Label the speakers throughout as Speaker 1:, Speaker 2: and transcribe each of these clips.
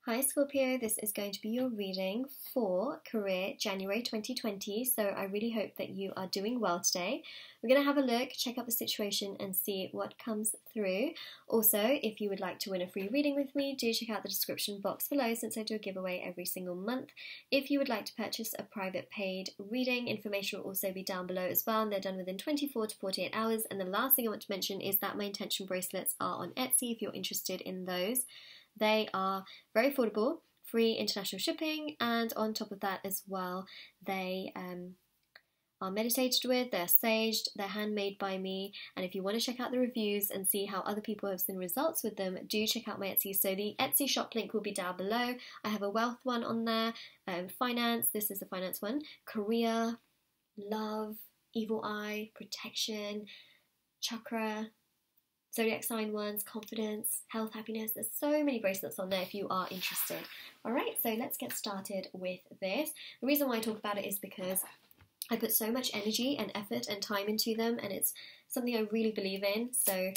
Speaker 1: Hi Scorpio, this is going to be your reading for career January 2020, so I really hope that you are doing well today. We're going to have a look, check out the situation and see what comes through. Also, if you would like to win a free reading with me, do check out the description box below since I do a giveaway every single month. If you would like to purchase a private paid reading, information will also be down below as well, and they're done within 24 to 48 hours. And the last thing I want to mention is that my intention bracelets are on Etsy if you're interested in those. They are very affordable, free international shipping, and on top of that as well, they are meditated with, they're saged, they're handmade by me, and if you want to check out the reviews and see how other people have seen results with them, do check out my Etsy. So the Etsy shop link will be down below. I have a wealth one on there, finance, this is the finance one, career, love, evil eye, protection, chakra, zodiac sign ones, confidence, health, happiness. There's so many bracelets on there if you are interested. Alright, so let's get started with this. The reason why I talk about it is because I put so much energy and effort and time into them, and it's something I really believe in. So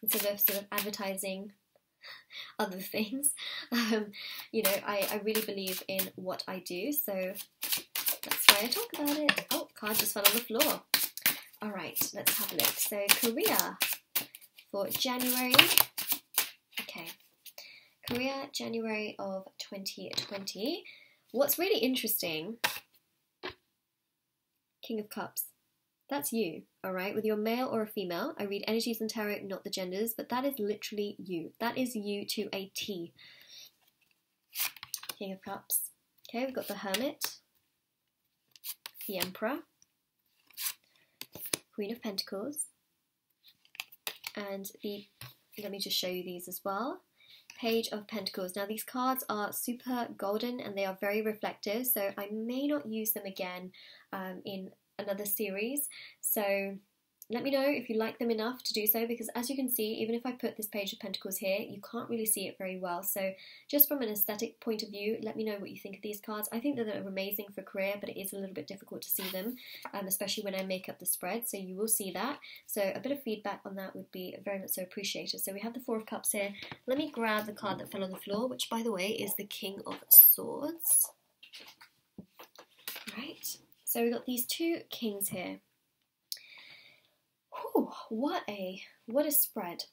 Speaker 1: instead of sort of advertising other things, you know, I really believe in what I do. So that's why I talk about it. Oh, card just fell on the floor. Alright, let's have a look. So career for January, okay, career January of 2020. What's really interesting, King of Cups, that's you, alright, with your male or a female. I read energies and tarot, not the genders, but that is literally you. That is you to a T. King of Cups. Okay, we've got the Hermit, the Emperor, Queen of Pentacles, and let me just show you these as well. Page of Pentacles. Now these cards are super golden and they are very reflective, so I may not use them again in another series. So let me know if you like them enough to do so, because as you can see, even if I put this Page of Pentacles here, you can't really see it very well. So just from an aesthetic point of view, let me know what you think of these cards. I think that they're amazing for career, but it is a little bit difficult to see them, especially when I make up the spread, so you will see that. So a bit of feedback on that would be very much so appreciated. So we have the Four of Cups here. Let me grab the card that fell on the floor, which by the way is the King of Swords. Right, so we've got these two kings here. Whew, what a spread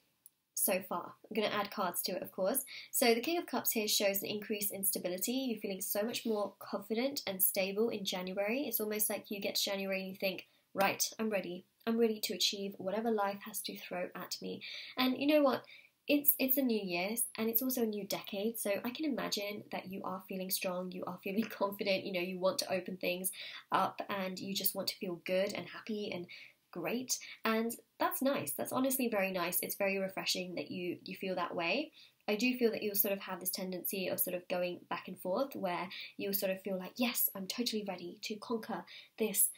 Speaker 1: so far. I'm going to add cards to it, of course. So the King of Cups here shows an increase in stability. You're feeling so much more confident and stable in January. It's almost like you get to January and you think, right, I'm ready. I'm ready to achieve whatever life has to throw at me. And you know what? It's a new year and it's also a new decade, so I can imagine that you are feeling strong, you are feeling confident, you know, you want to open things up and you just want to feel good and happy and great, and that's nice. That's honestly very nice. It's very refreshing that you feel that way. I do feel that you'll sort of have this tendency of sort of going back and forth where you'll sort of feel like, yes, I'm totally ready to conquer this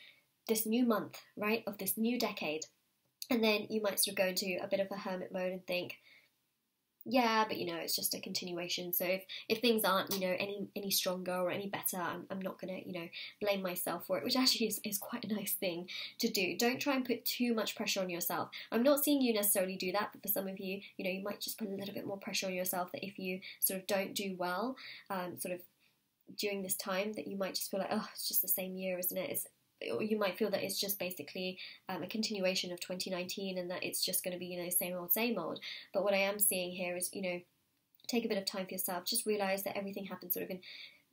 Speaker 1: new month, right, of this new decade. And then you might sort of go into a bit of a hermit mode and think, yeah, but you know, it's just a continuation. So if things aren't, you know, any stronger or any better, I'm not gonna, you know, blame myself for it, which actually is quite a nice thing to do. Don't try and put too much pressure on yourself. I'm not seeing you necessarily do that, but for some of you, you know, you might just put a little bit more pressure on yourself, that if you sort of don't do well, sort of during this time, that you might just feel like, oh, it's just the same year, isn't it? Or you might feel that it's just basically a continuation of 2019 and that it's just going to be, you know, same old. But what I am seeing here is, you know, take a bit of time for yourself. Just realise that everything happens sort of in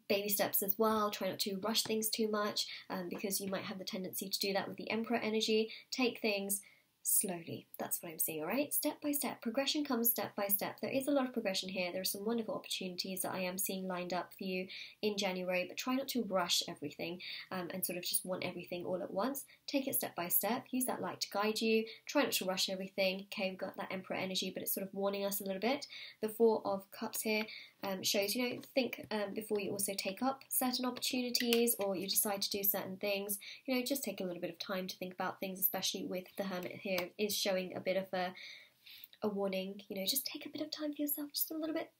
Speaker 1: baby steps as well. Try not to rush things too much, because you might have the tendency to do that with the Emperor energy. Take things slowly. That's what I'm seeing, alright? Step by step. Progression comes step by step. There is a lot of progression here. There are some wonderful opportunities that I am seeing lined up for you in January, but try not to rush everything and sort of just want everything all at once. Take it step by step. Use that light to guide you. Try not to rush everything. Okay, we've got that Emperor energy, but it's sort of warning us a little bit. The Four of Cups here shows, you know, think before you also take up certain opportunities or you decide to do certain things. You know, just take a little bit of time to think about things, especially with the Hermit here is showing a bit of a warning. You know, just take a bit of time for yourself, just a little bit.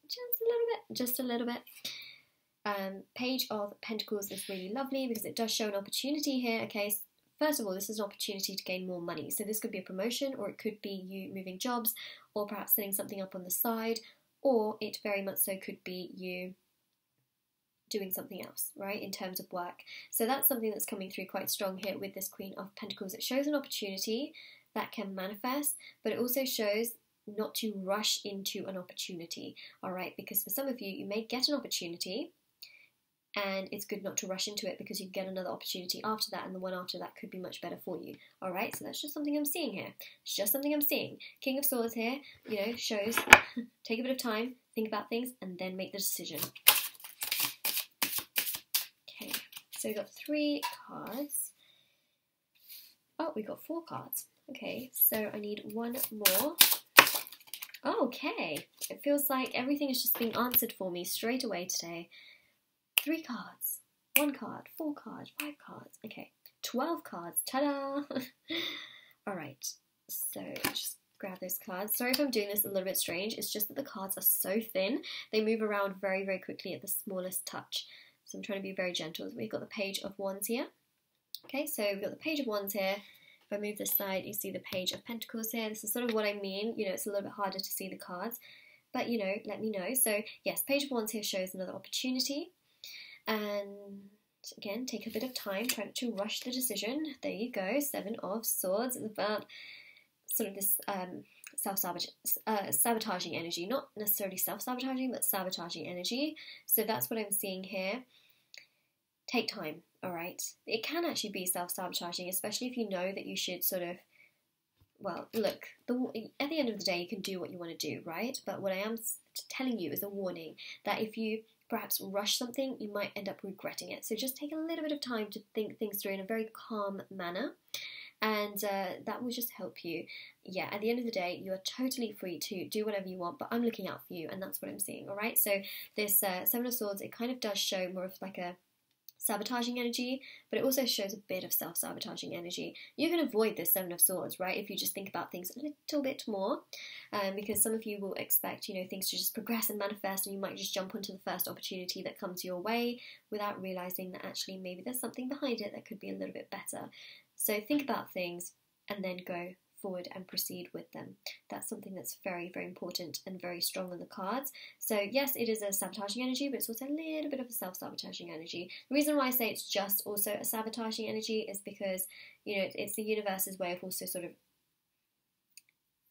Speaker 1: Page of Pentacles is really lovely because it does show an opportunity here. Okay, first of all, this is an opportunity to gain more money. So this could be a promotion, or it could be you moving jobs, or perhaps setting something up on the side, or it very much so could be you doing something else, right, in terms of work. So that's something that's coming through quite strong here with this Queen of Pentacles. It shows an opportunity that can manifest, but it also shows not to rush into an opportunity, all right, because for some of you, you may get an opportunity and it's good not to rush into it because you can get another opportunity after that, and the one after that could be much better for you, all right? So that's just something I'm seeing here. It's just something I'm seeing. King of Swords here, you know, shows take a bit of time, think about things, and then make the decision. Okay, so we've got 3 cards. Oh, we've got 4 cards. Okay, so I need 1 more. Okay, it feels like everything is just being answered for me straight away today. 3 cards, 1 card, 4 cards, 5 cards. Okay, 12 cards. Ta-da! All right, so just grab those cards. Sorry if I'm doing this a little bit strange. It's just that the cards are so thin. They move around very, very quickly at the smallest touch. So I'm trying to be very gentle. We've got the Page of Wands here. Okay, so we've got the Page of Wands here. If I move this side, you see the Page of Pentacles here. This is sort of what I mean. You know, it's a little bit harder to see the cards, but you know, let me know. So yes, Page of Wands here shows another opportunity. And again, take a bit of time, try not to rush the decision. There you go, 7 of Swords. It's about sort of this sabotaging energy, not necessarily self-sabotaging, but sabotaging energy. So that's what I'm seeing here. Take time, all right? It can actually be self-sabotaging, especially if you know that you should sort of, well, look, at the end of the day, you can do what you want to do, right? But what I am telling you is a warning that if you perhaps rush something, you might end up regretting it. So just take a little bit of time to think things through in a very calm manner, and that will just help you. Yeah, at the end of the day, you are totally free to do whatever you want, but I'm looking out for you, and that's what I'm seeing, all right? So this 7 of Swords, it kind of does show more of like a sabotaging energy, but it also shows a bit of self-sabotaging energy. You can avoid this 7 of Swords, right, if you just think about things a little bit more, because some of you will expect, you know, things to just progress and manifest, and you might just jump onto the first opportunity that comes your way without realising that actually maybe there's something behind it that could be a little bit better. So think about things and then go forward and proceed with them. That's something that's very, very important and very strong on the cards. So yes, it is a sabotaging energy, but it's also a little bit of a self-sabotaging energy. The reason why I say it's just also a sabotaging energy is because, you know, it's the universe's way of also sort of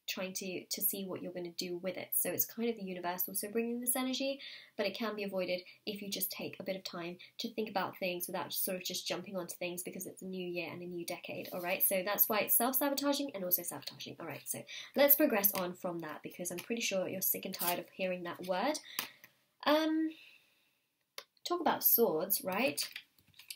Speaker 1: trying to see what you're going to do with it. So it's kind of the universe also bringing this energy, but it can be avoided if you just take a bit of time to think about things without just sort of just jumping onto things, because it's a new year and a new decade, all right? So that's why it's self-sabotaging and also sabotaging, all right? So let's progress on from that, because I'm pretty sure you're sick and tired of hearing that word. Talk about swords, right?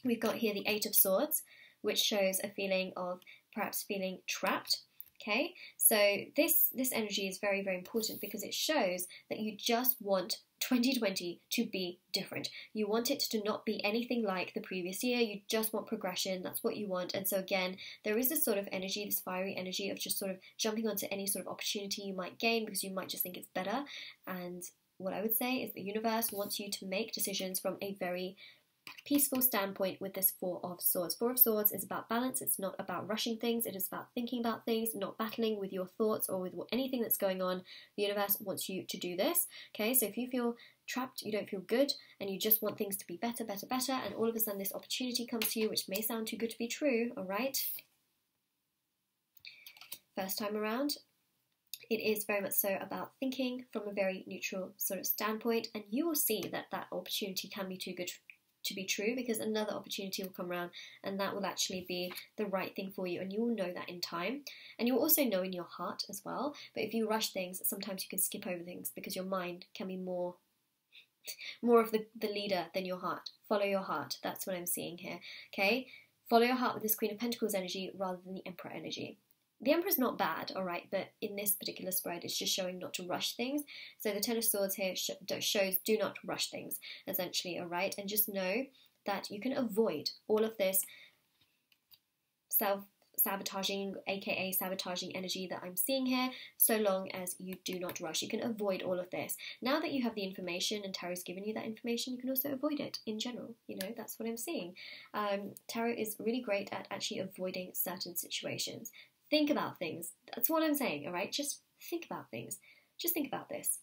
Speaker 1: We've got here the 8 of Swords, which shows a feeling of perhaps feeling trapped. Okay, so this energy is very, very important because it shows that you just want 2020 to be different. You want it to not be anything like the previous year. You just want progression. That's what you want. And so again, there is this sort of energy, this fiery energy of just sort of jumping onto any sort of opportunity you might gain because you might just think it's better. And what I would say is the universe wants you to make decisions from a very peaceful standpoint with this 4 of Swords. 4 of Swords is about balance. It's not about rushing things. It is about thinking about things, not battling with your thoughts or with anything that's going on. The universe wants you to do this. Okay, so if you feel trapped, you don't feel good, and you just want things to be better, better, better, and all of a sudden this opportunity comes to you, which may sound too good to be true, all right? First time around, it is very much so about thinking from a very neutral sort of standpoint, and you will see that that opportunity can be too good to be true, because another opportunity will come around and that will actually be the right thing for you, and you will know that in time, and you will also know in your heart as well. But if you rush things, sometimes you can skip over things because your mind can be more of the leader than your heart. Follow your heart. That's what I'm seeing here. Okay, follow your heart with this Queen of Pentacles energy rather than the Emperor energy. The Emperor's not bad, all right, but in this particular spread, it's just showing not to rush things. So the 10 of Swords here shows do not rush things, essentially, all right? And just know that you can avoid all of this self-sabotaging, aka sabotaging energy that I'm seeing here, so long as you do not rush. You can avoid all of this. Now that you have the information and Tarot's given you that information, you can also avoid it in general. You know, that's what I'm seeing. Tarot is really great at actually avoiding certain situations. Think about things. That's what I'm saying, all right? Just think about things. Just think about this.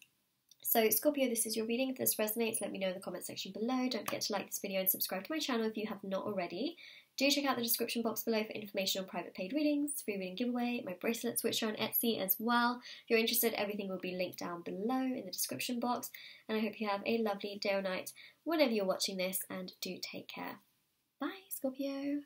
Speaker 1: So Scorpio, this is your reading. If this resonates, let me know in the comment section below. Don't forget to like this video and subscribe to my channel if you have not already. Do check out the description box below for information on private paid readings, free reading giveaway, my bracelet switcher on Etsy as well. If you're interested, everything will be linked down below in the description box. And I hope you have a lovely day or night whenever you're watching this, and do take care. Bye, Scorpio.